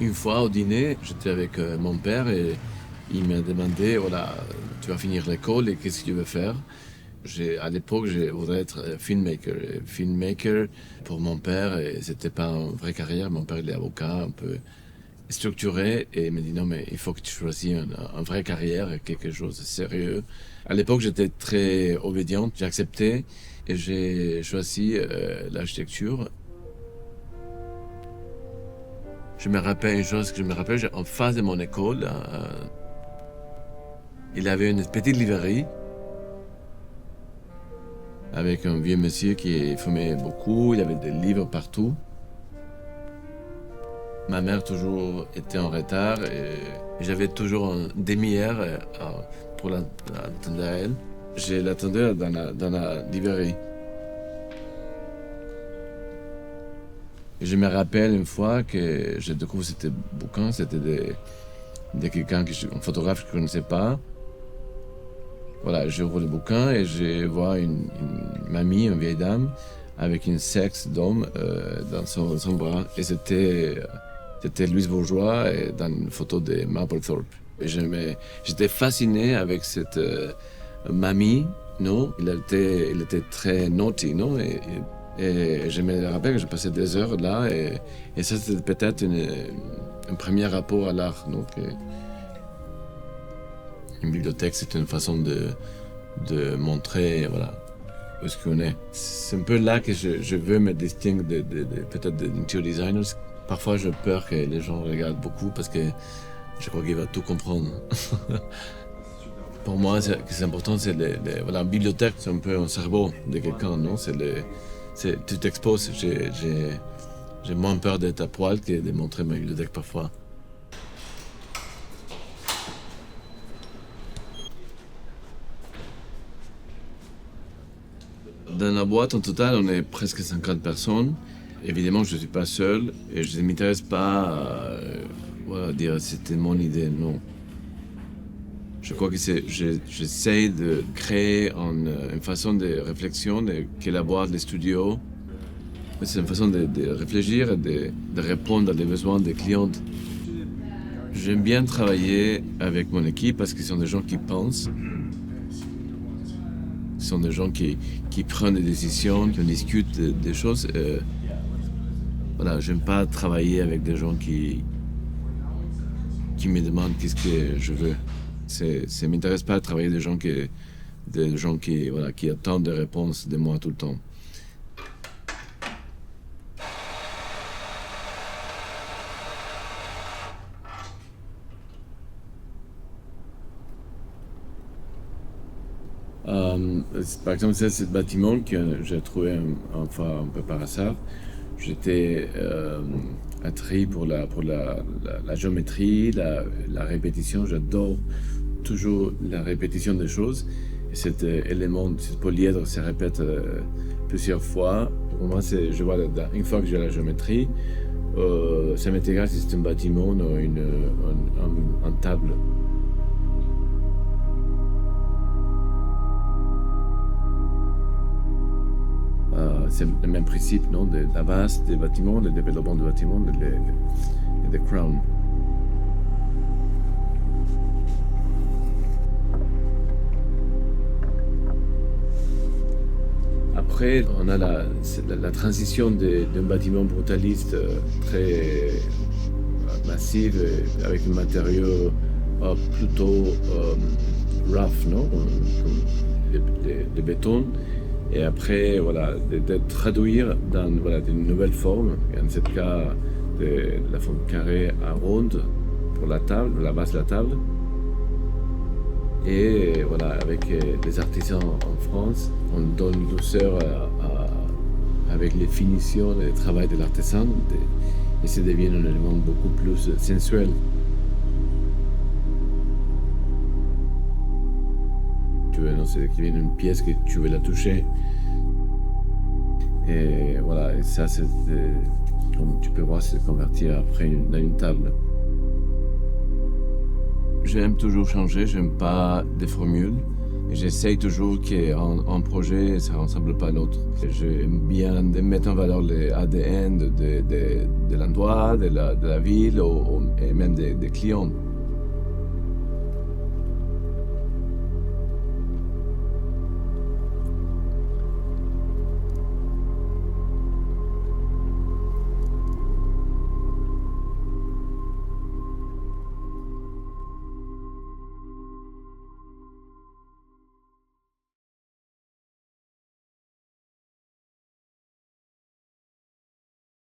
Une fois au dîner, j'étais avec mon père et il m'a demandé, voilà, tu vas finir l'école et qu'est-ce que tu veux faire? À l'époque, je voudrais être filmmaker. Et filmmaker, pour mon père, et c'était pas une vraie carrière. Mon père, il est avocat, un peu structuré, et il m'a dit non, mais il faut que tu choisisses une vraie carrière, quelque chose de sérieux. À l'époque, j'étais très obédiente, j'ai accepté, et j'ai choisi l'architecture. Je me rappelle une chose que je me rappelle, en face de mon école, il avait une petite librairie avec un vieux monsieur qui fumait beaucoup, il y avait des livres partout. Ma mère toujours était en retard et j'avais toujours une demi-heure pour l'attendre à elle. Je l'attendais dans la librairie. Et je me rappelle une fois que j'ai découvert ce bouquin, c'était de quelqu'un, un photographe que je ne connaissais pas. Voilà, j'ouvre le bouquin et je vois une mamie, une vieille dame, avec une sexe d'homme dans son bras. Et c'était Louise Bourgeois et dans une photo de Mapplethorpe. Et j'étais fasciné avec cette mamie, non? Il était très naughty, non? Et je me rappelle que j'ai passé des heures là et ça c'était peut-être un premier rapport à l'art. Donc, une bibliothèque, c'est une façon de montrer, voilà, où ce qu'on est. C'est un peu là que je veux me distinguer peut-être des interior designers. Parfois, j'ai peur que les gens regardent beaucoup parce que je crois qu'ils vont tout comprendre. Pour moi, ce qui est important, c'est voilà, une bibliothèque, c'est un peu un cerveau de quelqu'un, non? Tu t'exposes. J'ai moins peur d'être à poil que de montrer ma bibliothèque parfois. Dans la boîte, en total, on est presque 50 personnes. Évidemment, je ne suis pas seul et je ne m'intéresse pas à voilà, dire c'était mon idée, non. Je crois que j'essaie de créer une façon de réflexion que la boîte, les studios. C'est une façon de réfléchir et de répondre aux besoins des clients. J'aime bien travailler avec mon équipe parce qu'ils sont des gens qui pensent. Ce sont des gens qui prennent des décisions, qui discutent des choses. Voilà, j'aime pas travailler avec des gens qui me demandent qu'est-ce que je veux. Ça m'intéresse pas de travailler avec des gens qui attendent des réponses de moi tout le temps. Par exemple, c'est ce bâtiment que j'ai trouvé un peu par hasard. J'étais attiré pour la géométrie, la répétition. J'adore toujours la répétition des choses. Et cet élément, ce polyèdre se répète plusieurs fois. Pour moi, je vois une fois que j'ai la géométrie, ça m'est égal si c'est un bâtiment ou une table. C'est le même principe, non? De la base des bâtiments, le développement des bâtiments et des crowns. Après, on a la transition d'un bâtiment brutaliste très massif, avec un matériau plutôt rough, non? Le béton. Et après, voilà, de traduire dans une nouvelle forme, et en ce cas, de la forme carrée à ronde pour la table, la base de la table. Et voilà, avec les artisans en France, on donne douceur avec les finitions et le travail de l'artisan, et ça devient un élément beaucoup plus sensuel. C'est qu'il y a une pièce que tu veux la toucher. Et voilà, et ça, comme tu peux voir, c'est converti après dans une table. J'aime toujours changer, j'aime pas des formules. Et j'essaye toujours qu'un projet, ça ne ressemble pas à l'autre. J'aime bien de mettre en valeur l'ADN de l'endroit, de la ville et même des clients.